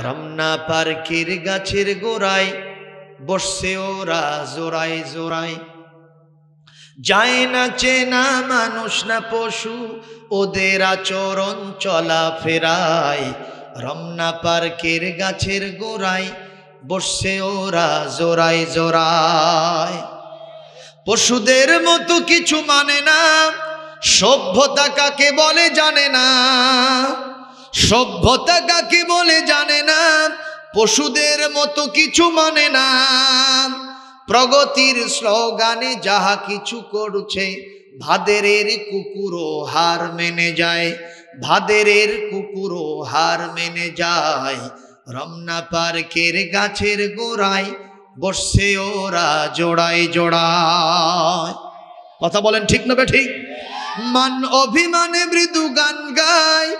রমনা পার্কের গাছের গোড়ায় বসছে ওরা জোড়ায় জোড়ায়, যায় না চেনা মানুষ না পশু, ওদের আচরণ চলা ফেরায়। রমনা পার্কের গাছের গোড়ায় বসছে ওরা জোড়ায় জোড়ায়। পশুদের মতো কিছু মানে না, সভ্যতা কাকে বলে জানে না, সভ্যতা কাকে বলে জানে না, পশুদের মতো কিছু মানে না। প্রগতির স্লোগানে যাহা কিছু করছে, ভাদেরের কুকুরও হার মেনে যায়, ভাদেরের কুকুরও হার মেনে যায়। রমনা পার্কের গাছের গোড়ায় বসছে ওরা জোড়ায় জোড়ায়। কথা বলেন ঠিক না ঠিক? মান অভিমানে মৃদু গান গায়,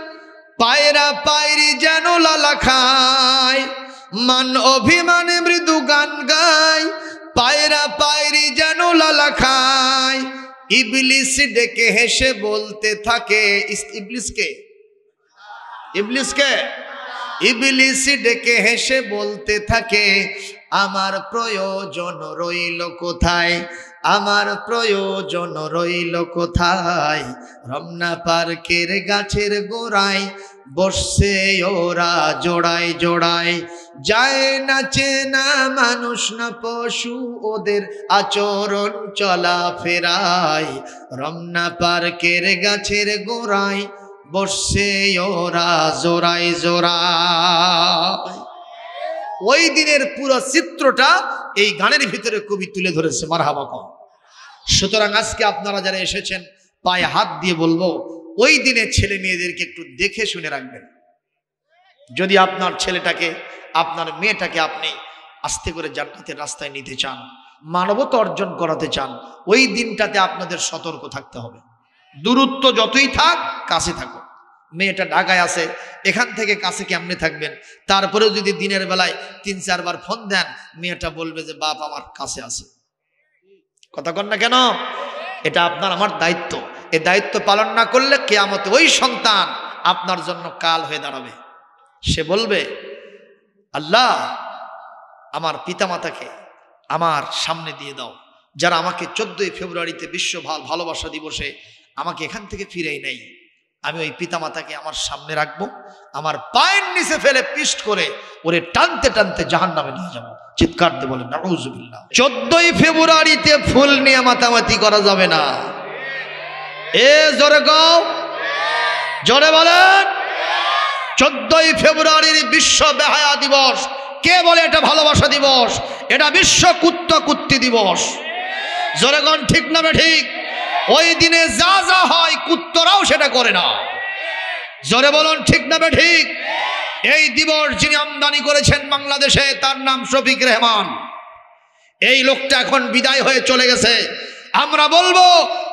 পায়রা পায়রি যেন লালা খায়। মান অভিমানে মৃদু গান গায়, পায়রা পায়রি যেন লালা খায়। ইবলিস ডেকে হেসে বলতে থাকে, ইবলিসকে ইবলিসকে ইবলিস ডেকে হেসে বলতে থাকে, আমার প্রয়োজন রইল কোথায়, আমার প্রয়োজন রইল কোথায়। রমনা পার্কের গাছের গোড়ায় বসছে ওরা জোড়ায় জোড়ায়, যায় না চেনা মানুষ না পশু, ওদের আচরণ চলা ফেরায়। রমনা পার্কের গাছের গোড়ায় বসছে ওরা জোড়ায় জোড়ায়। ওই দিনের পুরো চিত্রটা এই গানের ভিতরে কবি তুলে ধরেছে। মারহাবা কম। সুতরাং আজকে আপনারা যারা এসেছেন, পায়ে হাত দিয়ে বলবো, ওই দিনে ছেলে মেয়েদেরকে একটু দেখে শুনে রাখবেন। যদি আপনার ছেলেটাকে, আপনার মেয়েটাকে আপনি আস্তে করে জান্নাতের রাস্তায় নিতে চান, মানবতা অর্জন করাতে চান, ওই দিনটাতে আপনাদের সতর্ক থাকতে হবে। দূরত্ব যতই থাক, কাছে থাকুন। মেয়েটা ঢাকায় আছে, এখান থেকে কাছে কেমনে থাকবেন? তারপরেও যদি দিনের বেলায় 3-4 বার ফোন দেন, মেয়েটা বলবে যে বাপ আমার কাছে আছে। কথা কন না কেন? এটা আপনার আমার দায়িত্ব। এই দায়িত্ব পালন না করলে কিয়ামতে ওই সন্তান আপনার জন্য কাল হয়ে দাঁড়াবে। সে বলবে, আল্লাহ আমার পিতামাতাকে আমার সামনে দিয়ে দাও, যারা আমাকে 14ই ফেব্রুয়ারিতে বিশ্ব ভালোবাসা দিবসে আমাকে এখান থেকে ফিরেই নেই। আমি ওই পিতামাতাকে আমার সামনে রাখবো, আমার পায়ের নিচে ফেলে পিষ্ট করে ওরে টানতে টানতে জাহান্নামে নিয়ে যাবো। চিৎকার দিয়ে বলেন নাউজুবিল্লাহ। 14ই ফেব্রুয়ারিতে ফুল নিয়ে মাতামাতি করা যাবে না। এ জোরে গাও, জোরে বলেন। 14ই ফেব্রুয়ারির বিশ্ব বেহায়া দিবস। কে বলে এটা ভালোবাসা দিবস? এটা বিশ্ব কুত্তি দিবস। জোরে গান ঠিক না ঠিক? ওই দিনে যা যা হয় কুত্তরাও সেটা করে না। জোরে বলুন ঠিক না ঠিক? এই দিবস যিনি আমদানি করেছেন বাংলাদেশে, তার নাম শফিক রেহমান। এই লোকটা এখন বিদায় হয়ে চলে গেছে। আমরা বলবো,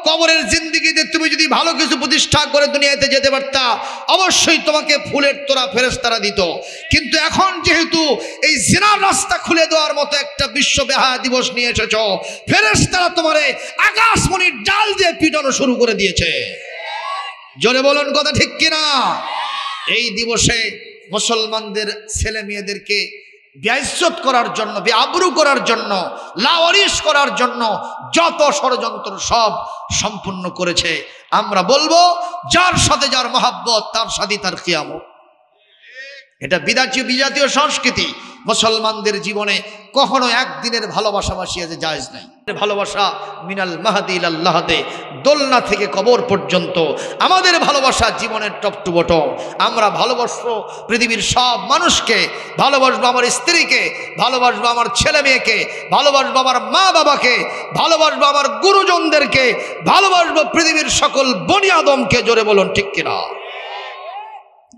কবরের জিন্দেগিতে তুমি যদি ভালো কিছু প্রতিষ্ঠা করে দুনিয়াতে যেতে পারতা, অবশ্যই তোমাকে ফুলের তোড়া ফেরেশতারা দিত। কিন্তু এখন যেহেতু এই জিনার রাস্তা খুলে দেওয়ার মতো একটা বিশ্ব বেহায়া দিবস নিয়ে এসেছ, ফেরেশতারা তোমারে আকাশমণির ডাল দিয়ে পিটানো শুরু করে দিয়েছে। জোরে বলুন কথা ঠিক কিনা? এই দিবসে মুসলমানদের ছেলে মেয়েদেরকে বেইজ্জত করার জন্য, বেআবরু করার জন্য, লাওয়ারিশ করার জন্য যত ষড়যন্ত্র সব সম্পূর্ণ করেছে। আমরা বলবো, যার সাথে যার মহাব্বত, তার সাথে তার কিয়ামত। এটা বিজাতীয় সংস্কৃতি। মুসলমানদের জীবনে কখনো একদিনের ভালোবাসা বাসিয়ে জায়েজ নাই। ভালোবাসা মিনাল মাহদি ইলাল লাহদে, দোলনা থেকে কবর পর্যন্ত আমাদের ভালোবাসা জীবনের টপ টু বটম। আমরা ভালোবাসবো পৃথিবীর সব মানুষকে, ভালোবাসবো আমার স্ত্রীকে, ভালোবাসবো আমার ছেলে মেয়েকে, ভালোবাসবো আমার মা বাবাকে, ভালোবাসবো আমার গুরুজনদেরকে, ভালোবাসবো পৃথিবীর সকল বনি আদমকে। জোরে বলুন ঠিক কিনা?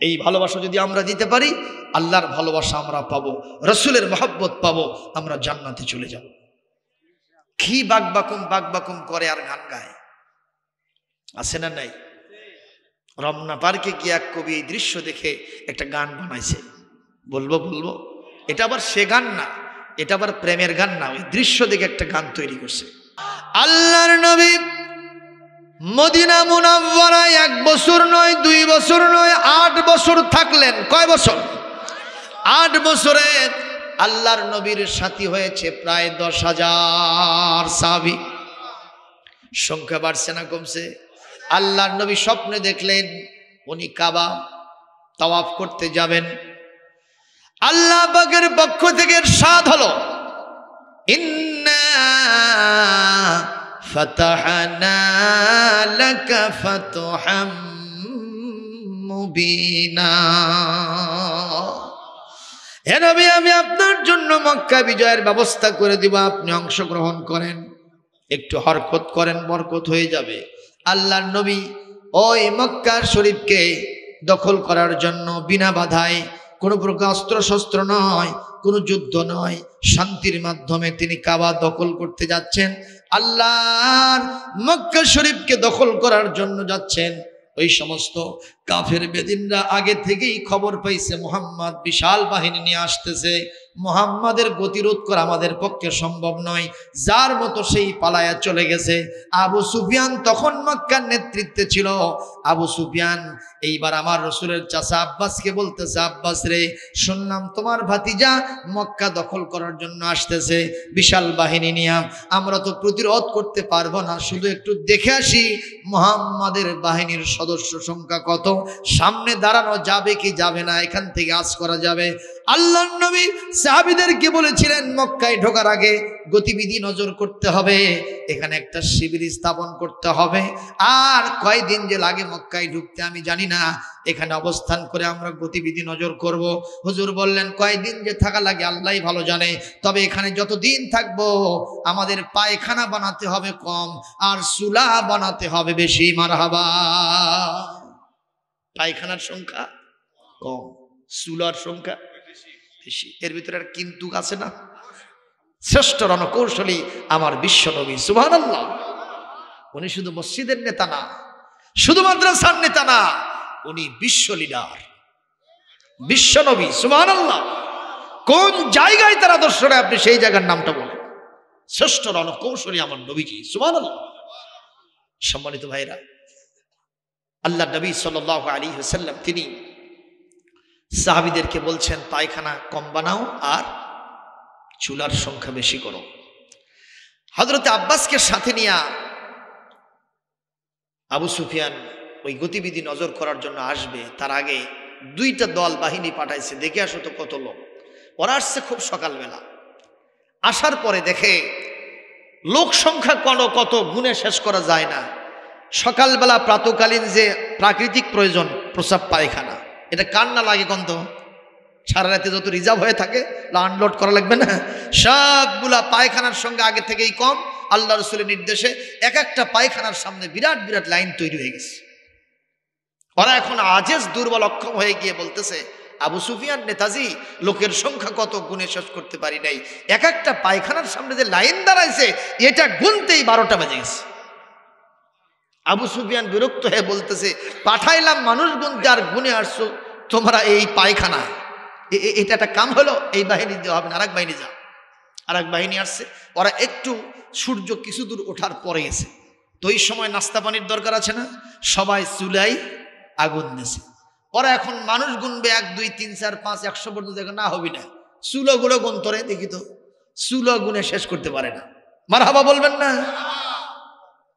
এই ভালোবাসা যদি আমরা দিতে পারি, আল্লাহর ভালোবাসা আমরা পাবো, রসুলের মহব্বত পাবো, আমরা জান্নাতে চলে যাব। কি বাকবাকুম করে আর গান গায়, আছে না নাই? রমনা পার্কে কি এক কবি এই দৃশ্য দেখে একটা গান বানাইছে। বলবো এটা আবার সে গান না, এটা আবার প্রেমের গান না, ওই দৃশ্য দেখে একটা গান তৈরি করছে। আল্লাহর নবী মদিনা মুনাওয়ারায় 1 বছর নয়, 2 বছর নয়, 8 বছর থাকলেন। কয় বছর? 8 বছরে আল্লাহর নবীর সাথী হয়েছে প্রায় 10,000 সাহাবী। সংখ্যা বাড়ছে না কমছে? আল্লাহর নবী স্বপ্নে দেখলেন উনি কাবা তাওয়াফ করতে যাবেন। আল্লাহ পাকের পক্ষ থেকে ইরশাদ হলো, ইন্না ফাতাহনা লাকা ফাতহাম মুবিনা। হে নবী, আমি আপনার জন্য মক্কা বিজয়ের ব্যবস্থা করে দিব, আপনি অংশগ্রহণ করেন, একটু হরকত করেন, বরকত হয়ে যাবে। আল্লাহর নবী ওই মক্কা শরীফকে দখল করার জন্য বিনা বাধায়, কোনো প্রকার অস্ত্র শস্ত্র নয়, কোনো যুদ্ধ নয়, শান্তির মাধ্যমে তিনি কাবা দখল করতে যাচ্ছেন। আল্লাহর মক্কা শরীফকে দখল করার জন্য যাচ্ছেন। ওই সমস্ত কাফের বেদিনরা আগে থেকেই খবর পাইছে মুহাম্মদ বিশাল বাহিনী নিয়ে আসতেছে, মুহাম্মাদের গতিরোধ করা আমাদের পক্ষে সম্ভব নয়। যার মতো সেই পালায়া চলে গেছে। আবু সুফিয়ান তখন মক্কার নেতৃত্বে ছিল। আবু সুফিয়ান এইবার আমার রাসূলের চাচা আব্বাসকে বলতেছে, আব্বাস রে, শুনলাম তোমার ভাতিজা মক্কা দখল করার জন্য আসতেছে বিশাল বাহিনী নিয়ে, আমরা তো প্রতিরোধ করতে পারবো না, শুধু একটু দেখে আসি মুহাম্মাদের বাহিনীর সদস্য সংখ্যা কত, সামনে দাঁড়ানো যাবে কি যাবে না, এখান থেকে আজ করা যাবে। আল্লাহর নবী সাহাবীদেরকে বলেছিলেন মক্কায় ঢোকার আগে গতিবিধি নজর করতে হবে, এখানে একটা শিবির স্থাপন করতে হবে। আর কয়দিন যে লাগে মক্কায় ঢুকতে আমি জানি না, এখানে অবস্থান করে আমরা গতিবিধি নজর করব। হুজুর বললেন কয়দিন যে থাকা লাগে আল্লাহই ভালো জানে, তবে এখানে যতদিন থাকবো আমাদের পায়খানা বানাতে হবে কম আর চুলা বানাতে হবে বেশি। মারহাবা। পায়খানার সংখ্যা কম, চুলার সংখ্যা বেশি। এর ভিতরে আর কিন্তু আছে না? শ্রেষ্ঠ রণকৌশলী আমার বিশ্ব নবী, সুবহানাল্লাহ। উনি শুধু মসজিদের নেতা না, শুধু মাদ্রাসার নেতা না, উনি বিশ্ব লিডার, বিশ্ব নবী, সুবহানাল্লাহ। কোন জায়গায় তার আদর্শ নেই আপনি সেই জায়গার নামটা বলেন। শ্রেষ্ঠ রণকৌশলী আমার নবীজি, সুবহানাল্লাহ। সম্মানিত ভাইরা, আল্লাহ নবী সাল্লাল্লাহু আলাইহি ওয়াসাল্লাম তিনি সাহাবীদেরকে বলছেন পায়খানা কম বানাও আর চুলার সংখ্যা বেশি করো। হযরত আব্বাসকে সাথে নিয়ে আবু সুফিয়ান ওই গতিবিধি নজর করার জন্য আসবে, তার আগে 2টা দল বাহিনী পাঠাইছে, দেখে আসো তো কত লোক। ওরা আসছে খুব সকালবেলা, আসার পরে দেখে লোক সংখ্যা কত গুণে শেষ করা যায় না। সকালবেলা প্রাতকালীন যে প্রাকৃতিক প্রয়োজন প্রস্রাব পায়খানা, এটা কার না লাগে কন্ত? সারা রাতে যত রিজার্ভ হয়ে থাকে আনলোড করা লাগবে না, সবগুলা পায়খানার সঙ্গে আগে থেকেই কম। আল্লাহ রাসূলের নির্দেশে এক একটা পায়খানার সামনে বিরাট বিরাট লাইন তৈরি হয়ে গেছে। ওরা এখন আজেজ দুর্বল অক্ষম হয়ে গিয়ে বলতেছে, আবু সুফিয়ান নেতাজি, লোকের সংখ্যা কত গুণে শেষ করতে পারি নাই, এক একটা পায়খানার সামনে যে লাইন দাঁড়াইছে এটা গুনতেই 12টা বেজে গেছে। আবু সুফিয়ান বিরক্ত হয়ে বলতেছে, পাঠাইলাম মানুষ গুনতে আর গুনে আসছো তোমরা এই পায়খানা, এটা একটা কাম হলো? এই বাহিনী দেওয়া হবে না, আরেক বাহিনী যাও। আরেক বাহিনী আসছে, ওরা একটু সূর্য কিছু দূর ওঠার পরে গেছে। তো এই সময় নাস্তা পানির দরকার আছে না, সবাই চুলাই আগুন দিয়েছে। ওরা এখন মানুষ গুনবে 1 2 3 4 5 100 পর্যন্ত, দেখো না হবি না, চুলোগুলো গুনতরে দেখি তো, চুলো গুনে শেষ করতে পারে না। মারহাবা বলবেন না?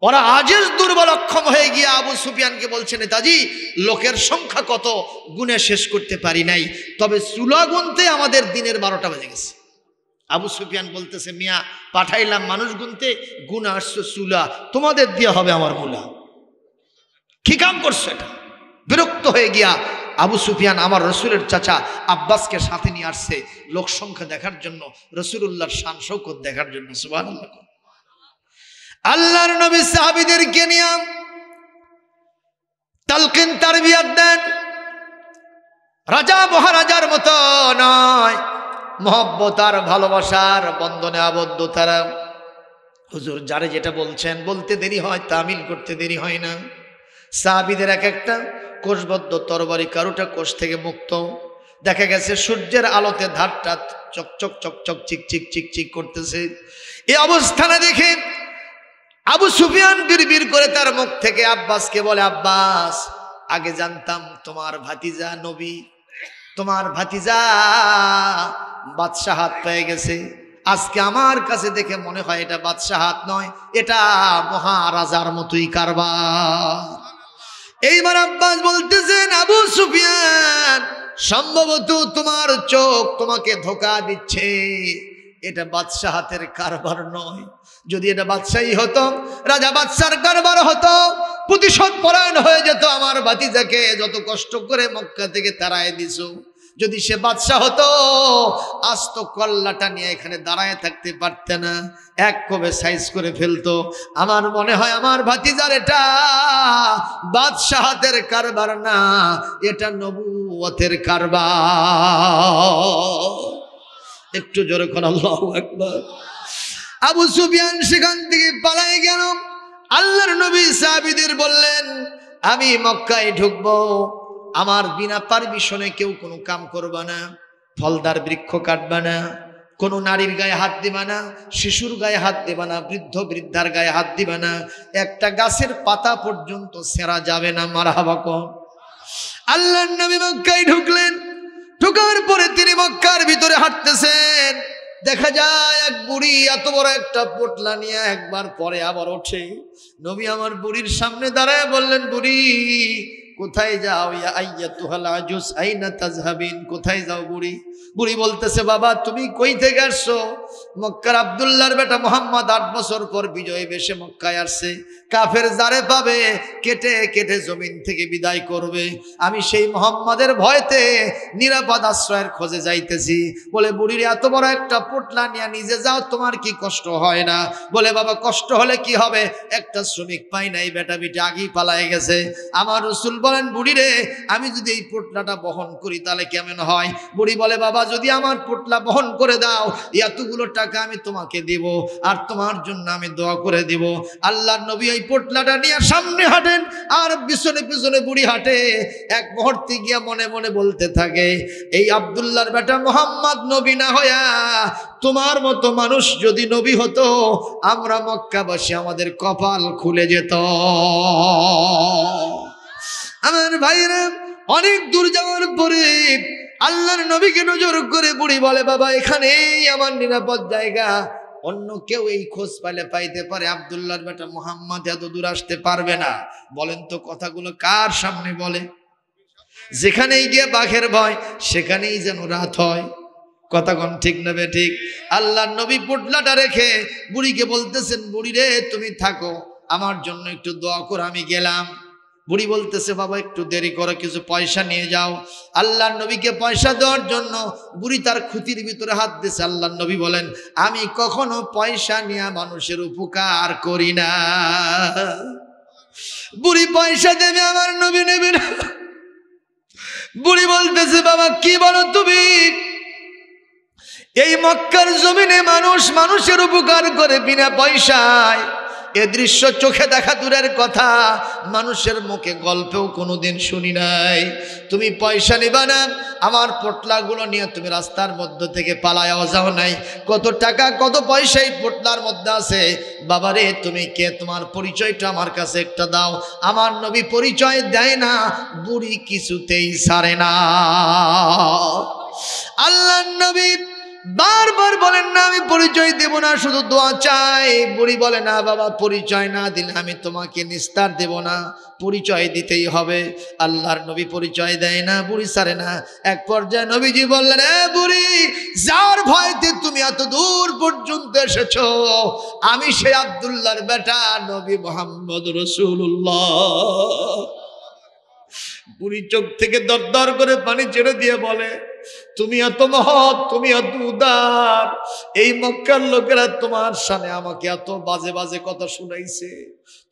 ওরা আজেজ দুর্বল অক্ষম হয়ে গিয়ে আবু সুফিয়ানকে বলছে, নেতাজি লোকের সংখ্যা কত গুনে শেষ করতে পারি নাই, তবে চুলা গুনতে আমাদের দিনের 12টা বেজে গেছে। আবু সুফিয়ান বলতেছে, মিয়া পাঠাইলাম মানুষ গুনতে, গুণ আসছো চুলা, তোমাদের দিয়ে হবে আমার মুলা, কি কাম করছো এটা? বিরক্ত হয়ে গিয়া আবু সুফিয়ান আমার রসুলের চাচা আব্বাসকে সাথে নিয়ে আসছে লোক সংখ্যা দেখার জন্য, রসুলুল্লাহর শান শৌকত দেখার জন্য। সুবহানাল্লাহ। আল্লাহর নবী সাহাবীদেরকে নিয়ে তালকিন তারবিয়াত দেন। রাজা মহারাজার মতো নয়, মহব্বত আর ভালোবাসার বন্ধনে আবদ্ধ তারা। হুজুর যারে যেটা বলছেন বলতে দেরি হয়, তামিল করতে দেরি হয় না। সাহাবীদের এক একটা কোষবদ্ধ তরবারি, কারোটা কোষ থেকে মুক্ত। দেখা গেছে সূর্যের আলোতে ধারটা চকচক চকচক চিকচিক চিকচিক করতেছে। এই অবস্থানে দেখে আবু সুফিয়ান বিড়বিড় করে তার মুখ থেকে আব্বাসকে বলে, আব্বাস আগে জানতাম তোমার ভাতিজা নবী, তোমার ভাতিজা বাদশাহাত পেয়ে গেছে। আজকে আমার কাছে দেখে মনে হয় এটা বাদশাহাত নয়, এটা মহারাজার মতোই কারবার। এইবার আব্বাস বলতেছেন, আবু সুফিয়ান, সম্ভবত তোমার চোখ তোমাকে ধোঁকা দিচ্ছে, এটা বাদশাহাতের কারবার নয়। যদি এটা বাদশাহী হতো, রাজা বাদশার কারবার হতো, প্রতিশোধ পরায়ণ হয়ে যেত। আমার ভাতিজাকে যত কষ্ট করে মক্কা থেকে তাড়ায় দিছো, যদি সে বাদশা হতো আস্ত কল্লাটা নিয়ে এখানে দাঁড়ায় থাকতে পারতে না, এক কবে সাইজ করে ফেলতো। আমার মনে হয় আমার ভাতিজার এটা বাদশাহাতের কারবার না, এটা নবুয়তের কারবার। একটু জোরে কোন আল্লাহু আকবার। আবু সুফিয়ান সেখান থেকে পালাই গেল। আল্লাহর নবী সাহাবীদের বললেন, আমি মক্কায় ঢুকবো, আমার বিনা পারমিশনে কেউ কোনো কাম করবে না, ফলদার বৃক্ষ কাটবে না, কোনো নারীর গায়ে হাত দিবা না, শিশুর গায়ে হাত দিবা না, বৃদ্ধ বৃদ্ধার গায়ে হাত দিবা না, একটা গাছের পাতা পর্যন্ত ছেঁড়া যাবে না। মারহাবা কোন। আল্লাহর নবী মক্কায় ঢুকলেন। ঢোকার পরে তিনি মক্কার ভিতরে হাঁটতেছেন, দেখা যায় এক বুড়ি এত বড় একটা পোটলা নিয়ে একবার পরে আবার ওঠে। নবী আমার বুড়ির সামনে দাঁড়ায় বললেন, বুড়ি কোথায় যাও? ইয়া আইয়াতুহাল আজুজ আইনা তাযহাবিন, কোথায় যাও বুড়ি? বুড়ি বলতেছে, বাবা তুমি কই থেকে আসছো? মক্কার আব্দুল্লাহর বেটা মোহাম্মদ 8 বছর পর বিজয় বেশে মক্কায় আসছে, কাফের যারে পাবে কেটে কেটে জমিন থেকে বিদায় করবে, আমি সেই মোহাম্মদের ভয়তে নিরাপদ আশ্রয়ের খোঁজে যাইতেছি। বলে, বুড়ির এত বড় একটা পোটলা নিয়ে নিজে যাও, তোমার কি কষ্ট হয় না? বলে, বাবা কষ্ট হলে কি হবে, একটা শ্রমিক পাই নাই, বেটা বিটা আগেই পালায় গেছে। আমার রাসূল বলেন, বুড়ি রে, আমি যদি এই পোটলাটা বহন করি তাহলে কেমন হয়? বুড়ি বলে, বাবা যদি আমার পোটলা বহন করে দাও, এতগুলো টাকা আমি তোমাকে দিব, আর তোমার জন্য আমি দোয়া করে দিব। আল্লাহর নবী এই পোটলাটা নিয়ে সামনে হাঁটেন, আর পিছনে পিছনে বুড়ি হাঁটে। এক মুহূর্তে গিয়া মনে মনে বলতে থাকে, এই আব্দুল্লাহর বেটা মোহাম্মদ নবী না হইয়া তোমার মতো মানুষ যদি নবী হতো, আমরা মক্কাবাসী আমাদের কপাল খুলে যেত। আমার ভাইরা, অনেক দূর যাওয়ার পরে আল্লাহর নবীকে নজর করে বুড়ি বলে, বাবা এখানেই আমার নিরাপদ জায়গা, অন্য কেউ এই খোঁজ পাইলে পাইতে পারে, আব্দুল্লাহর বেটা মুহাম্মদ এত দূর আসতে পারবে না। বলেন তো কথাগুলো কার সামনে বলে? যেখানেই গিয়ে বাঘের ভয়, সেখানেই যেন রাত হয়। কথা কোন ঠিক না বে ঠিক? আল্লাহর নবী পোটলাটা রেখে বুড়িকে বলতেছেন, বুড়ি রে তুমি থাকো, আমার জন্য একটু দোয়া করো, আমি গেলাম। বুড়ি বলতেছে, বাবা একটু দেরি করো, কিছু পয়সা নিয়ে যাও। আল্লাহর নবীকে পয়সা দেওয়ার জন্য বুড়ি তার খুঁতির ভিতরে হাত দিয়েছে। আল্লাহর নবী বলেন, আমি কখনো পয়সা নিয়ে মানুষের উপকার করি না। বুড়ি পয়সা দেবে, আমার নবী নেবে না। বুড়ি বলতেছে, বাবা কি বলো তুমি? এই মক্কার জমিনে মানুষ মানুষের উপকার করে বিনা পয়সায়, এ দৃশ্য চোখে দেখা দূরের কথা, মানুষের মুখে গল্পেও কোনোদিন শুনি নাই। তুমি পয়সা নিবা না, আমার পোটলাগুলো নিয়ে তুমি রাস্তার মধ্য থেকে পালায়াও যাও নাই। কত টাকা কত পয়সা এই পোটলার মধ্যে আছে। বাবারে তুমি কে, তোমার পরিচয়টা আমার কাছে একটা দাও। আমার নবী পরিচয় দেয় না, বুড়ি কিছুতেই ছাড়ে না। আল্লাহর নবী বারবার বলেন না আমি পরিচয় দেব না, শুধু দোয়া চাই। বুড়ি বলে, না বাবা পরিচয় না দিলে আমি তোমাকে নিস্তার দেব না, পরিচয় দিতেই হবে। আল্লাহর নবী পরিচয় দেয় না, বুড়ি ছাড়ে না। এক পর্যায়ে নবীজি বললেন, এ বুড়ি, যার ভয়তে তুমি এত দূর পর্যন্ত এসেছো, আমি সেই আব্দুল্লাহর বেটা নবী মুহাম্মদ রাসূলুল্লাহ। বুড়ি চোখ থেকে দরদর করে পানি ছেড়ে দিয়ে বলে, তুমি এত মহৎ, তুমি এত উদার, এই মক্কার লোকেরা তোমার সামনে আমাকে এত বাজে বাজে কথা শুনাইছে।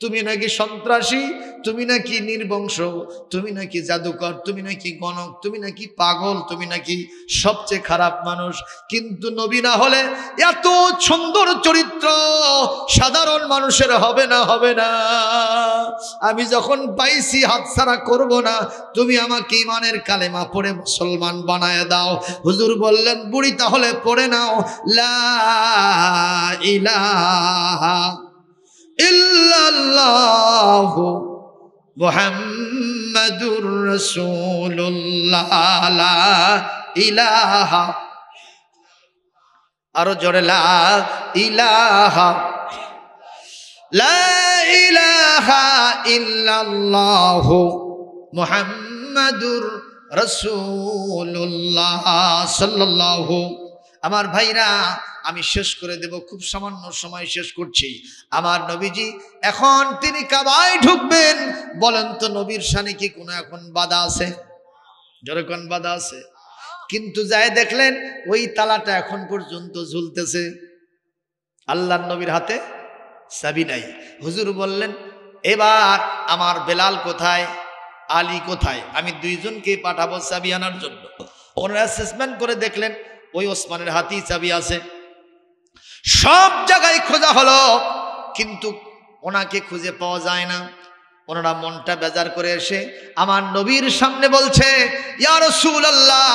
তুমি নাকি সন্ত্রাসী, তুমি নাকি নির্বংশ, তুমি নাকি জাদুকর, তুমি নাকি গণক, তুমি নাকি পাগল, তুমি নাকি সবচেয়ে খারাপ মানুষ। কিন্তু নবী না হলে এত সুন্দর চরিত্র সাধারণ মানুষের হবে না, হবে না। আমি যখন পাইছি হাতছাড়া করব না, তুমি আমাকে ইমানের কালেমা পড়ে মুসলমান বানায় দাও। হুজুর বললেন, বুড়ি তাহলে পড়ে নাও, লা ইলাহা ইল্লাল্লাহু মুহাম্মাদুর মুহাম্মাদুর রাসূলুল্লাহ লা ইলাহা, আরো জোরে লা ইলাহা, লা ইলাহা ইল্লাল্লাহু মুহাম্মাদুর রাসূলুল্লাহ সাল্লাল্লাহু। আমার ভাইরা, আমি শেষ করে দেব, খুব সামান্য সময় শেষ করছি। আমার নবীজি এখন তিনি কাবায় ঢুকবেন। বলেন তো নবীর শানে কি কোনো এখন বাধা আছে? জোরে কোন বাধা আছে? কিন্তু যায় দেখলেন ওই তালাটা এখন পর্যন্ত ঝুলতেছে, আল্লাহর নবীর হাতে চাবি নাই। হুজুর বললেন এবার আমার বেলাল কোথায়, আলী কোথায়? আমি দুইজনকে পাঠাবো চাবি আনার জন্য। ওনারা অ্যাসেসমেন্ট করে দেখলেন ওই ওসমানের হাতেই চাবি আছে। সব জায়গায় খোঁজা হলো কিন্তু ওনাকে খুঁজে পাওয়া যায় না। ওনারা মনটা বেজার করে এসে আমার নবীর সামনে বলছে, ইয়া রাসূলুল্লাহ,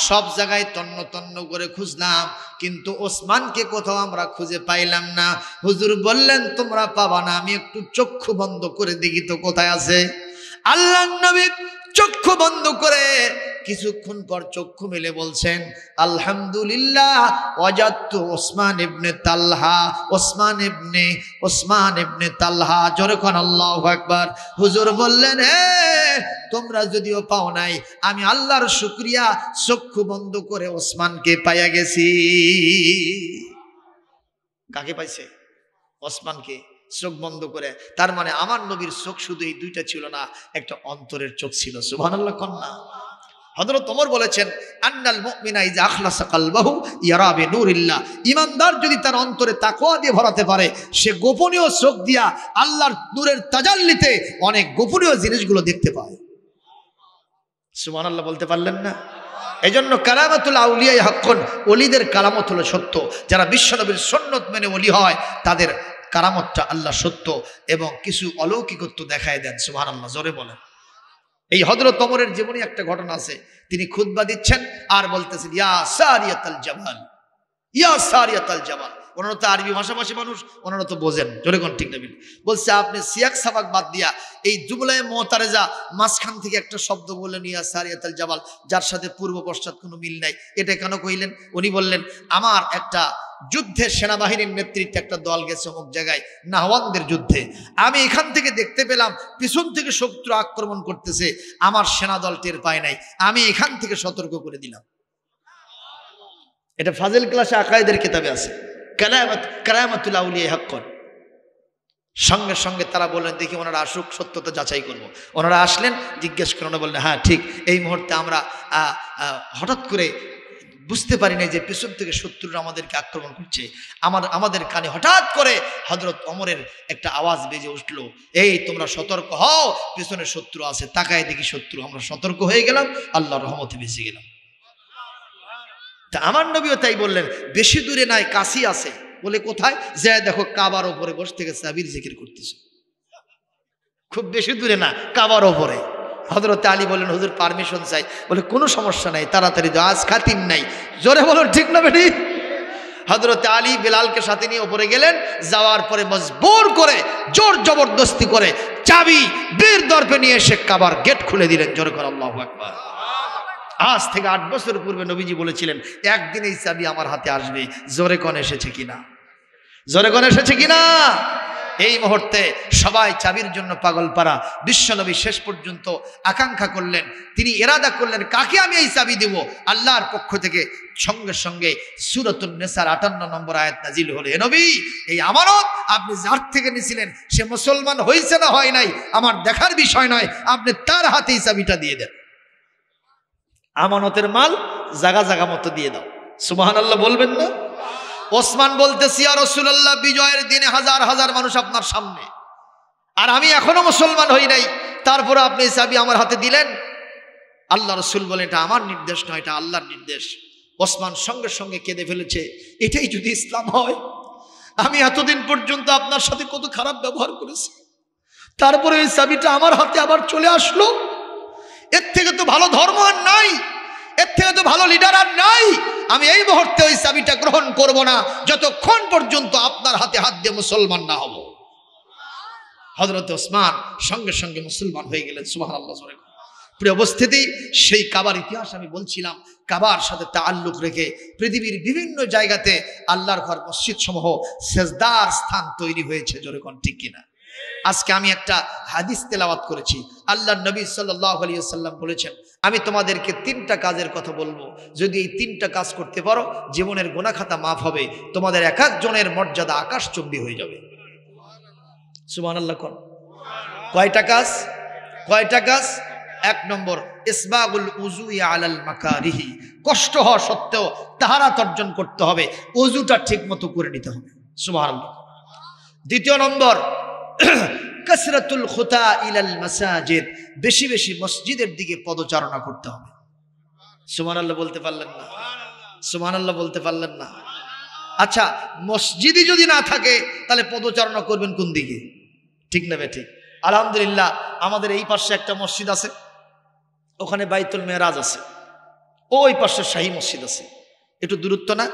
সব জায়গায় তন্ন তন্ন করে খুঁজলাম কিন্তু ওসমানকে কোথাও আমরা খুঁজে পাইলাম না। হুজুর বললেন তোমরা পাবা না, আমি একটু চক্ষু বন্ধ করে দেখি তো কোথায় আছে। আল্লাহর নবী চক্ষু বন্ধ করে কিছুক্ষণ পর চক্ষু মেলে বলছেন, আলহামদুলিল্লাহ ওয়াজাদতু ওসমান ইবনে তালহা, ওসমান ইবনে তালহা। জোরে কোন আল্লাহু আকবার। হুজুর বললেন তোমরা যদিও পাও নাই, আমি আল্লাহর শুকরিয়া, চক্ষু বন্ধ করে ওসমানকে পাইয়া গেছি। কাকে পাইছে? ওসমানকে, চোখ বন্ধ করে। তার মানে আমার নবীর চোখ শুধু এই দুইটা ছিল না, একটা অন্তরের চোখ ছিল। সুবহানাল্লাহ কন্যা। হযরত ওমর বলেছেন, আন্নাল মুমিনা ইযা আখলাসা কলবাহু ইয়ারা বিনুরিল্লাহ। ঈমানদার যদি তার অন্তরে তাকওয়া দিয়ে ভরাতে পারে, সে গোপনীয় চোখ দিয়া আল্লাহর নূরের তাজাল্লিতে অনেক গোপনীয় জিনিসগুলো দেখতে পায়। সুবহানাল্লাহ বলতে পারলেন না? এজন্য কারামাতুল আউলিয়া হাক্কুন, ওলিদের কারামত হলো সত্য। যারা বিশ্বনবীর সুন্নাত মেনে ওলি হয় তাদের কারামতটা আল্লাহ সত্য এবং কিছু অলৌকিকত্ব দেখায় দেন। সুবহানাল্লাহ জোরে বলেন। এই হযরত ওমরের জীবনে একটা ঘটনা আছে। তিনি খুতবা দিচ্ছেন আর বলতেছেন, ইয়া সারিয়াতাল জামাল, ইয়া সারিয়াতাল জামাল। ওনারা তো আরবি ভাষাভাষী মানুষ, ওনারা তো বোঝেন। জোরে কোন ঠিক না? বলছে আপনি সিয়াক সাবাক বাদ দিয়া এই জুমলায়ে মুতারেজা মাঝখান থেকে একটা শব্দ বললেন, ইয়া সারিয়াতাল জামাল, যার সাথে পূর্ব পশ্চাৎ কোনো মিল নাই। এটা কেন কইলেন? উনি বললেন, আমার একটা যুদ্ধের সেনাবাহিনীর নেতৃত্বে একটা দল গেছে অমুক জায়গায় নাহওয়ানদের যুদ্ধে। আমি এখান থেকে দেখতে পেলাম পিছন থেকে শত্রু আক্রমণ করতেছে, আমার সেনা দল টের পায় নাই, আমি এখান থেকে সতর্ক করে দিলাম। এটা ফাজিল ক্লাসে আকায়েদের কিতাবে আছে, কারামাতুল আউলিয়া হাক্কুন। সঙ্গে সঙ্গে তারা বললেন, দেখি ওনারা আসুক, সত্যতা যাচাই করব। ওনারা আসলেন, জিজ্ঞেস করেন, বললেন হ্যাঁ ঠিক, এই মুহূর্তে আমরা হঠাৎ করে বুঝতে পারি না যে পিছন থেকে শত্রুরা আমাদেরকে আক্রমণ করছে। আমাদের কানে হঠাৎ করে হযরত ওমরের একটা আওয়াজ বেজে উঠলো, এই তোমরা সতর্ক হও, পিছনে শত্রু আছে। তাকায় দেখি শত্রু, আমরা সতর্ক হয়ে গেলাম, আল্লাহর রহমতে বেঁচে গেলাম। তা আমার নবীও তাই বললেন, বেশি দূরে নাই, কাছেই আছে। বলে কোথায়? যায় দেখো কাবার ওপরে বসে থেকে সাবির জিকির করতেছে। খুব বেশি দূরে না, কাবার ওপরে। হযরত আলী বললেন, হুজুর পারমিশন চাই। বলে কোনো সমস্যা নাই, তাড়াতাড়ি যাও, আজ খাতির নাই। জোরে বলুন ঠিক না বেটি? হযরত আলী বেলালকে সাথে নিয়ে ওপরে গেলেন। যাওয়ার পরে মজবুর করে, জোর জবরদস্তি করে চাবি বীর দর্পে নিয়ে এসে কাবার গেট খুলে দিলেন। জোরে করে আল্লাহু আকবার। আজ থেকে 8 বছর পূর্বে নবীজি বলেছিলেন, একদিন এই চাবি আমার হাতে আসবে। জোরে কোন এসেছে কিনা? জোরে কোন এসেছে কিনা? এই মুহূর্তে সবাই চাবির জন্য পাগল পারা। বিশ্বনবী শেষ পর্যন্ত আকাঙ্ক্ষা করলেন, তিনি ইরাদা করলেন, কাকে আমি এই চাবি দেব? আল্লাহর পক্ষ থেকে সঙ্গে সঙ্গে সূরাতুন নিসার 58 নম্বর আয়াত নাজিল হলো, হে নবী, এই আমানত আপনি যার থেকে নিয়েছিলেন সে মুসলমান হয়েছে না হয় নাই আমার দেখার বিষয় নয়, আপনি তার হাতে এই চাবিটা দিয়ে দেন। আমানতের মাল জায়গা জায়গা মতো দিয়ে দাও। সুবহানাল্লাহ বলবেন না? ওসমান বলতেছি, ইয়া রাসূলুল্লাহ, বিজয়ের দিনে হাজার হাজার মানুষ আপনার সামনে, আর আমি এখনো মুসলমান হই নাই, তারপরে আপনি এই চাবি আমার হাতে দিলেন। আল্লাহ রাসূল বলেন, এটা আমার নির্দেশ নয়, এটা আল্লাহর নির্দেশ। ওসমান সঙ্গে সঙ্গে কেঁদে ফেলেছে, এটাই যদি ইসলাম হয়, আমি এতদিন পর্যন্ত আপনার সাথে কত খারাপ ব্যবহার করেছি, তারপরে এই চাবিটা আমার হাতে আবার চলে আসলো। এর থেকে তো ভালো ধর্ম আর নাই, এর থেকে তো ভালো লিডার আর নাই। আমি এই মুহূর্তে ওই চাবিটা গ্রহণ করব না যতক্ষণ পর্যন্ত আপনার হাতে হাত দিয়ে মুসলমান না হব। হযরত ওসমান সঙ্গে সঙ্গে মুসলমান হয়ে গেলেন। সুবহানাল্লাহ। প্রিয় উপস্থিতি, সেই কাবার ইতিহাস আমি বলছিলাম। কাবার সাথে তাআল্লুক রেখে পৃথিবীর বিভিন্ন জায়গাতে আল্লাহর ঘর মসজিদ সমূহ সেজদার স্থান তৈরি হয়েছে। জোরে কোন ঠিক কিনা? আজকে আমি একটা হাদিস তেলাওয়াত করেছি। আল্লাহর নবী সাল্লাল্লাহু আলাইহি ওয়াসাল্লাম বলেছেন, আমি তোমাদেরকে 3টা কাজের কথা বলবো, যদি এই 3টা কাজ করতে পারো জীবনের গুনাহ খাতা মাফ হবে, তোমাদের এক একজনের মর্যাদা আকাশচুম্বী হয়ে যাবে। সুবহানাল্লাহ। কোন কয়টা কাজ? কয়টা কাজ? 1 নম্বর, ইসবাগুল উযুই আলাল মাকারিহি, কষ্ট হওয়া সত্ত্বেও তাহারাত অর্জন করতে হবে, ওযুটা ঠিকমতো করে নিতে হবে। সুবহানাল্লাহ। 2 নম্বর, কাসরাতুল খুতা ইলাল মাসাজিদ, বেশি বেশি মসজিদের দিকে পদচারণা করতে হবে। সুবহানাল্লাহ বলতে পারলেন না? সুবহানাল্লাহ বলতে পারলেন না? আচ্ছা, মসজিদই যদি না থাকে তাহলে পদচারণা করবেন কোন দিকে? ঠিক না বে ঠিক? আলহামদুলিল্লাহ, আমাদের এই পাশে একটা মসজিদ আছে, ওখানে বাইতুল মেরাজ আছে, ওই পাশে শাহী মসজিদ আছে, একটু দূরত্ব না?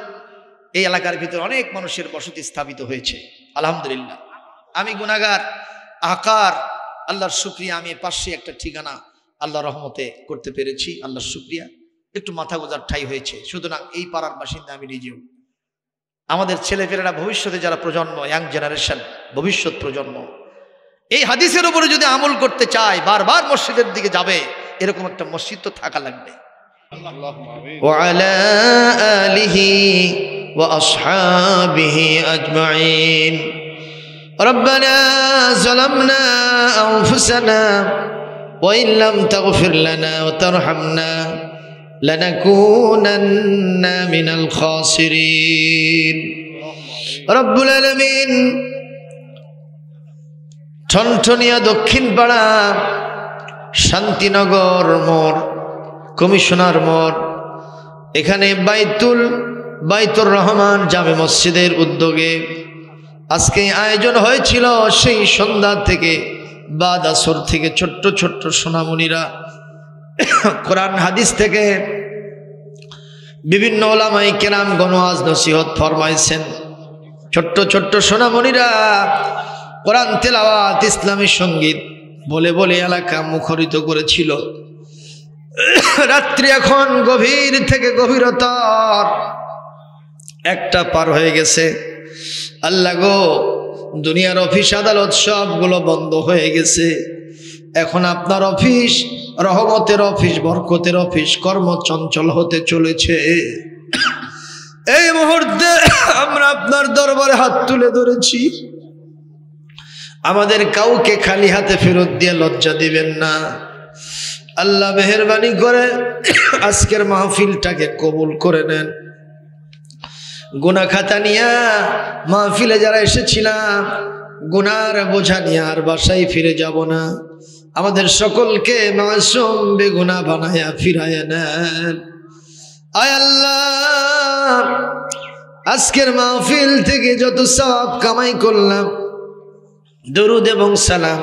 এই এলাকার ভিতরে অনেক মানুষের বসতি স্থাপিত হয়েছে। আলহামদুলিল্লাহ, আমি গুনাহগার, আকার, আল্লাহর শুকরিয়া, আমি পাশে একটা ঠিকানা আল্লাহর রহমতে করতে পেরেছি। আল্লাহর শুকরিয়া, একটু মাথা গোজার ঠাই হয়েছে। সুতরাং এই পাড়ার বাসিন্দা আমি নিজেও। আমাদের ছেলেপেলেরা, ভবিষ্যতে যারা প্রজন্ম, ইয়াং জেনারেশন, ভবিষ্যৎ প্রজন্ম, এই হাদিসের উপরে যদি আমল করতে চায়, বারবার মসজিদের দিকে যাবে, এরকম একটা মসজিদ তো থাকা লাগবে। ওয়া আলা আলিহি ওয়া আসহাবিহি আজমাইন। ربنا ظلمنا أنفسنا وإن لم تغفر لنا وترحمنا لنكونن من الخاسرين رب العالمين। ঠনঠনিয়া দক্ষিণ পাড়া, শান্তিনগর মোড়, কমিশনার মোড়, এখানে বাইতুর রহমান জামে মসজিদের উদ্যোগে আজকে আয়োজন হয়েছিল। সেই সন্ধ্যা থেকে বাদ আসর থেকে ছোট্ট ছোট্ট সোনামণিরা কোরআন হাদিস থেকে বিভিন্ন ওলামায়ে কেরাম ওয়াজ নসিহত ফরমাইছেন। ছোট্ট ছোট্ট সোনামণিরা কোরআন তেলাওয়াত, ইসলামী সঙ্গীত বলে বলে এলাকা মুখরিত করেছিল। রাত্রি এখন গভীর থেকে গভীরতর, 1টা পার হয়ে গেছে। আল্লাহ গো, দুনিয়ার অফিস আদালত সবগুলো বন্ধ হয়ে গেছে। এখন আপনার অফিস, রহমতের অফিস, বরকতের অফিস কর্মচঞ্চল হতে চলেছে। এই মুহূর্তে আমরা আপনার দরবারে হাত তুলে ধরেছি, আমাদের কাউকে খালি হাতে ফেরত দিয়ে লজ্জা দিবেন না। আল্লাহ মেহেরবানি করে আজকের মাহফিলটাকে কবুল করে নেন। গুনাহ খাতা নিয়া মাহফিলে যারা এসেছিলাম, গুনার বোঝা নিয়ে আর বাসায় ফিরে যাব না। আমাদের সকলকে মাসুম বেগুনাহ বানায়া ফিরায়া নেন। আয় আল্লাহ, আজকের মাহফিল থেকে যত সওয়াব কামাই করলাম, দরুদ এবং সালাম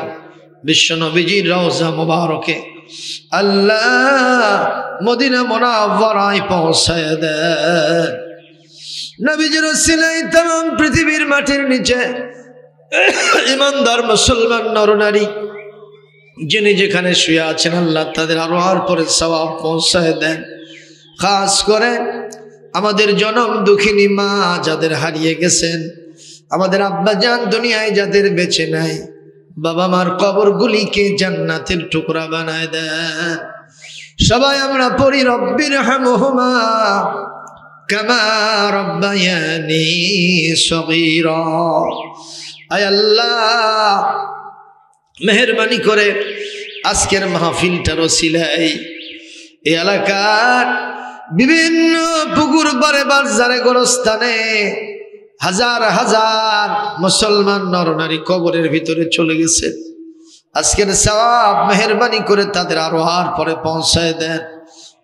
বিশ্ব নবীজির রওজা মুবারকে আল্লাহ মদিনা মুনাওয়ারায় পৌঁছায় দেন। নবীজির ওসিলায় तमाम পৃথিবীর মাটির নিচে ইমানদার মুসলমান নরনারী যিনি যেখানে শুয়ে আছেন, আল্লাহ তাদের আরোহার পরে সওয়াব পৌঁছায় দেন। খাস করে আমাদের জনম দুঃখিনী মা যাদের হারিয়ে গেছেন, আমাদের আব্বা জান দুনিয়ায় যাদের বেঁচে নাই, বাবা মার কবরগুলিকে জান্নাতের টুকরা বানায় দেন। সবাই আমরা পড়ি রব্বির হামহুমা কামা রব্বায়ানি সগীরা। আয় আল্লাহ, মেহেরবানি করে আজকের মাহফিলটার ওসিলায় এই এলাকার বিভিন্ন পুকুর পারে বাজারে গোরস্থানে হাজার হাজার মুসলমান নরনারী কবরের ভিতরে চলে গেছে। আজকের সওয়াব মেহেরবানি করে তাদের আরোহার পরে পৌঁছায় দেন।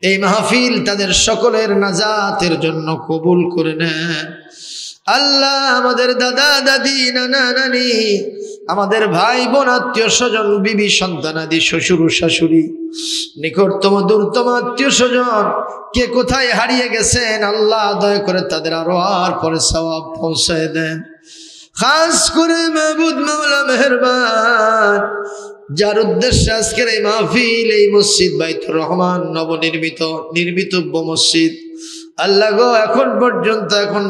এই মাহফিল তাদের সকলের নাজাতের জন্য কবুল করে নেন। আল্লাহ, আমাদের দাদা দাদি, নানা নানি, আমাদের ভাই বোন, আত্মীয় স্বজন, বিবি সন্তানাদি, শ্বশুর শাশুড়ি, নিকটতম দূরতম আত্মীয় স্বজন কে কোথায় হারিয়ে গেছেন, আল্লাহ দয়া করে তাদের আরোহার পরে সওয়াব পৌঁছায় দেন। খাস করে মাবুদ মাওলা মেহেরবান, যার উদ্দেশ্যে আজকের এই মাহফিল, এই মসজিদ বাইতুর রহমান নির্মিতব্য মসজিদ, আল্লাহ গো এখন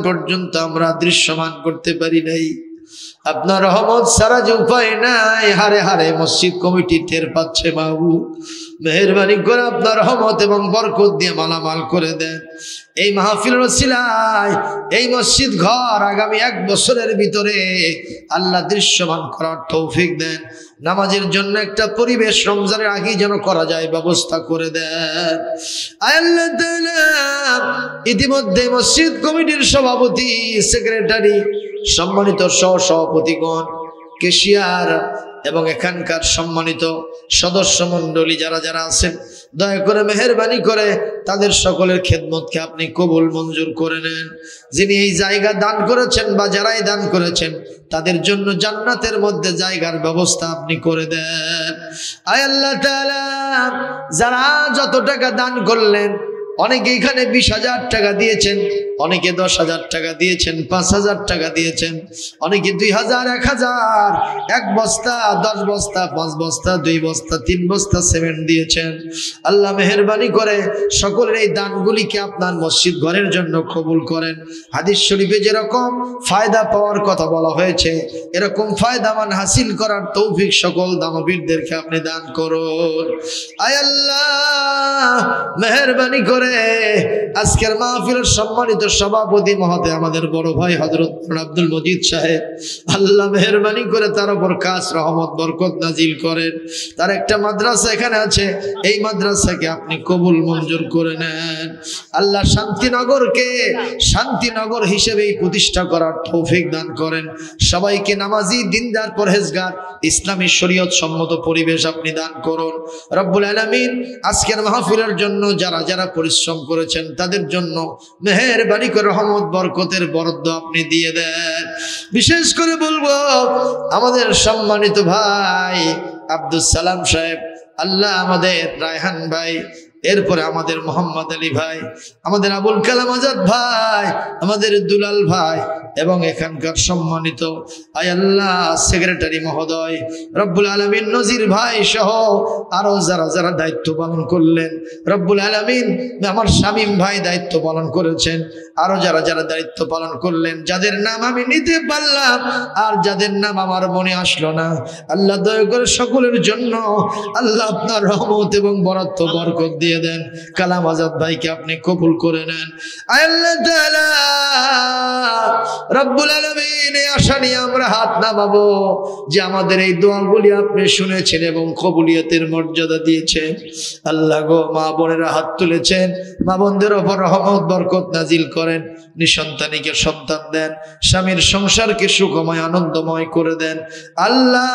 পর্যন্ত আমরা দৃশ্যমান করতে পারি নাই। আপনার রহমত ছাড়া যে উপায় নাই, হারে হারে মসজিদ কমিটি টের পাচ্ছে। মাহবুব মেহেরবানি করে আপনার রহমত এবং বরকত দিয়ে মালামাল করে দেন। এই মাহফিলের ওসিলায় এই মসজিদ ঘর আগামী 1 বছরের ভিতরে আল্লাহ দৃশ্যমান করার তৌফিক দেন। নামাজের জন্য একটা পরিবেশ রমজানের আগেই যেন করা যায় ব্যবস্থা করে দেন। আল্লাহ তাআলা ইতিমধ্যে মসজিদ কমিটির সভাপতি, সেক্রেটারি, সম্মানিত সহসভাপতিগণ, কেশিয়ার এবং এখানকার সম্মানিত সদস্য মণ্ডলী যারা যারা আছেন, দয়া করে মেহেরবানি করে তাদের সকলের খেদমতকে আপনি কবুল মঞ্জুর করে নেন। যিনি এই জায়গা দান করেছেন বা যারাই দান করেছেন তাদের জন্য জান্নাতের মধ্যে জায়গার ব্যবস্থা আপনি করে দেন। আয় আল্লাহ তাআলা, যারা যত টাকা দান করলেন, অনেকে এখানে 20,000 টাকা দিয়েছেন, অনেকে 10,000 টাকা দিয়েছেন, 5,000 টাকা দিয়েছেন, অনেকে 2,000, 1,000, 1 বস্তা, 10 বস্তা, 5 বস্তা, 2 বস্তা, 3 বস্তা সিমেন্ট দিয়েছেন। আল্লাহ মেহেরবানি করে সকলের এই দানগুলিকে আপনার মসজিদ ঘরের জন্য কবুল করেন। হাদিস শরীফে যেরকম ফায়দা পাওয়ার কথা বলা হয়েছে, এরকম ফায়দামান হাসিল করার তৌফিক সকল দানবীরদেরকে আপনি দান করুন। আয় আল্লাহ মেহেরবানি করে আজকের মাহফিলের সম্মানিত সভাপতি মহোদয়, আমাদের বড় ভাই হযরত আব্দুল মজিদ সাহেব, আল্লাহ মেহেরবানি করে তার উপর খাস রহমত বরকত নাজিল করেন। তার একটা মাদ্রাসা এখানে আছে, এই মাদ্রাসাকে আপনি কবুল মঞ্জুর করে নেন। আল্লাহ শান্তিনগরকে শান্তিনগর হিসেবেই প্রতিষ্ঠা করার তৌফিক দান করেন। সবাইকে নামাজি, দিনদার, পরহেজগার, ইসলামী শরীয়ত সম্মত পরিবেশ আপনি দান করুন। রব্বুল আলামিন আজকের মাহফিলের জন্য যারা যারা পরিশ্রম করেছেন তাদের জন্য মেহেরবানি করে রহমত বরকতের বরাদ্দ আপনি দিয়ে দেন। বিশেষ করে বলবো আমাদের সম্মানিত ভাই আব্দুল সালাম সাহেব, আল্লাহ আমাদের রায়হান ভাই, এরপরে আমাদের মোহাম্মদ আলী ভাই, আমাদের আবুল কালাম আজাদ ভাই, আমাদের দুলাল ভাই এবং এখানকার সম্মানিত আয় আল্লাহ সেক্রেটারি মহোদয়, রব্বুল আলামিন নজির ভাই সহ আরো যারা যারা দায়িত্ব পালন করলেন, রব্বুল আলামিন আমার শামীম ভাই দায়িত্ব পালন করেছেন, আরো যারা যারা দায়িত্ব পালন করলেন, যাদের নাম আমি নিতে পারলাম আর যাদের নাম আমার মনে আসলো না, আল্লাহ দয়া করে সকলের জন্য আল্লাহ আপনার রহমত এবং বরাদ্দ বরকত দিয়ে দেন। কালাম আজাদ ভাইকে আপনি কবুল করে নেন। আল্লাহ তাআলা রব্বুল আলামিন এই আশা নিয়ে আমরা হাত নামাবো যে আমাদের এই দোয়াগুলি আপনি শুনেছেন এবং কবুলিয়তের মর্যাদা দিয়েছেন। আল্লাহ গো, মা বোনেরা হাত তুলেছেন, মা বোনদের ওপর রহমত বরকত নাজিল করেন, নিঃসন্তানীকে সন্তান দেন, স্বামীর সংসারকে সুখময় আনন্দময় করে দেন। আল্লাহ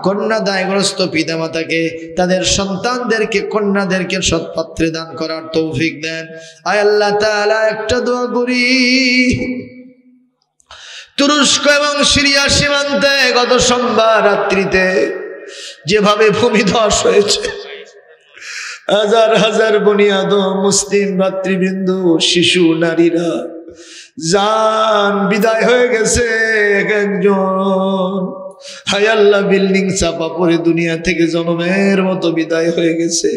কন্যা দায়গ্রস্ত পিতামাতাকে তাদের সন্তানদেরকে কন্যাদেরকে সৎপাত্রে দান করার তৌফিক দেন। আয় আল্লাহ তাআলা একটা দোয়া করি, তুরস্ক এবং সিরিয়া সীমান্তে গত সোমবার রাত্রিতে যেভাবে ভূমিধস হয়েছে, হাজার হাজার বুনিয়াদ মুসলিম ভাতৃবৃন্দ, শিশু, নারীরা জান বিদায় হয়ে গেছে একজন। হায় আল্লাহ, বিল্ডিং চাপা পড়ে দুনিয়া থেকে জনমের মতো বিদায় হয়ে গেছে।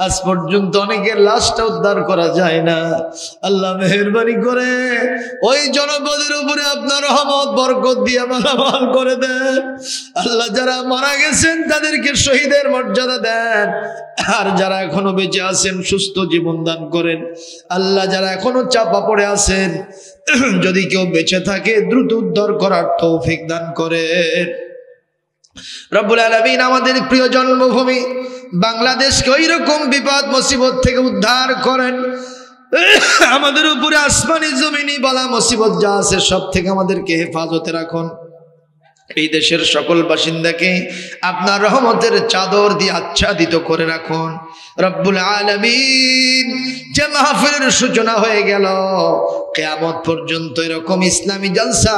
আজ পর্যন্ত অনেকের লাশটা উদ্ধার করা যায় না। আল্লাহ মেহেরবানি করে ওই জনপদের উপরে আপনার রহমত বরকত দিয়ে মালামাল করে দেন। আল্লাহ যারা মারা গেছেন তাদেরকে শহীদের মর্যাদা দেন, আর যারা এখনো বেঁচে আছেন সুস্থ জীবন দান করেন। আল্লাহ যারা এখনো চাপা পড়ে আছেন, যদি কেউ বেঁচে থাকে দ্রুত উদ্ধার করার তৌফিক দান করেন। রব্বুল আলামিন আমাদের প্রিয় জন্মভূমি বাংলাদেশকে ওই রকম বিপদ মুসিবত থেকে উদ্ধার করেন। আমাদের উপরে আসমানি জমিনি বালা মুসিবত যা আছে সব থেকে আমাদেরকে হেফাজতে রাখুন। এই দেশের সকল বাসিন্দাকে আপনার রহমতের চাদর দিয়ে আচ্ছাদিত করে রাখুন। রব্বুল আলামিন যে মাহফিলের সূচনা হয়ে গেল, কিয়ামত পর্যন্ত এরকম ইসলামী জলসা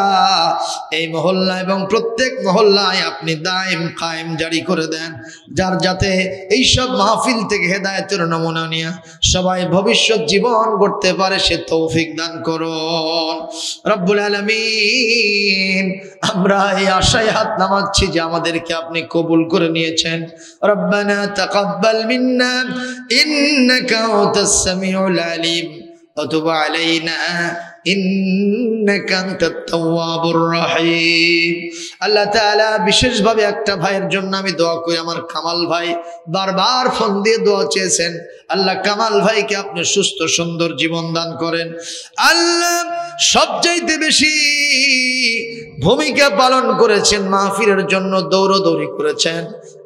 এই মহল্লা এবং প্রত্যেক মহল্লায় আপনি দায়েম কায়েম জারি করে দেন, যার যাতে এই সব মাহফিল থেকে হেদায়েতের নমুনা নিয়ে সবাই ভবিষ্যৎ জীবন গড়তে পারে, সে তৌফিক দান করুন রব্বুল আলামিন। আমরা এই আশায় হাত নামাচ্ছি যে আমাদেরকে আপনি কবুল করে নিয়েছেন। রব্বানা তাকাব্বাল মিন্না ইন্নাকা আনতাস সামিউল আলিম ওয়া তুব আলাইনা ইন্নাকা আনতাত তাওয়াবুর রহিম। আল্লাহ তাআলা বিশেষভাবে একটা ভাইয়ের জন্য আমি দোয়া করি, আমার কামাল ভাই বারবার ফোন দিয়ে দোয়া চেয়েছেন। আল্লাহ কামাল ভাইকে আপনি সুস্থ সুন্দর জীবন দান করেন। আল্লাহ সবচাইতে বেশি ভূমিকা পালন করেছেন, মাহফিলের জন্য দৌড়দৌড়ি করেছেন।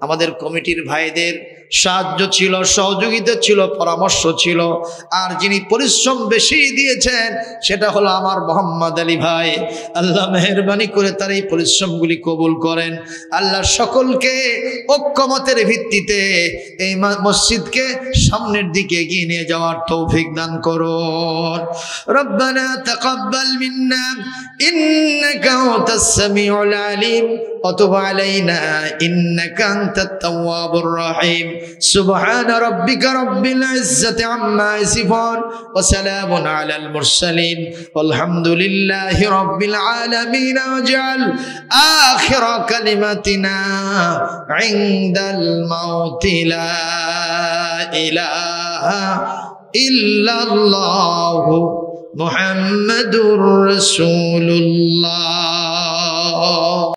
আমাদের কমিটির ভাইদের সাহায্য ছিল, সহযোগিতা ছিল, পরামর্শ ছিল। আর যিনি পরিশ্রম বেশি দিয়েছেন সেটা হলো আমার মোহাম্মদ আলী ভাই। আল্লাহ মেহেরবানি করে তার এই পরিশ্রমগুলি কবুল করেন। আল্লাহ সকলকে ঐক্যমতের ভিত্তিতে এই মসজিদকে সামনের দিকে এগিয়ে নিয়ে যাওয়ার তৌফিক দান করুন। রব্বানা তাকাব্বাল মিন্না ইন্নাকা আনতাস সামিউল আলিম ওয়া তুব আলাইনা ইন্নাকা আনতাত তাওয়াবুর রহিম। সুবহানা রাব্বিকা রাব্বিল ইজ্জাতি আম্মা ইয়াসিফুন ওয়া সালামুন আলাল মুরসালিন ওয়ালহামদুলিল্লাহি রাব্বিল আলামিন। ওয়াজআল আখিরা কালিমাতিনা ইনদাল মাউতি লা ইলাহা ইল্লাল্লাহু মুহাম্মাদুর রাসূলুল্লাহ।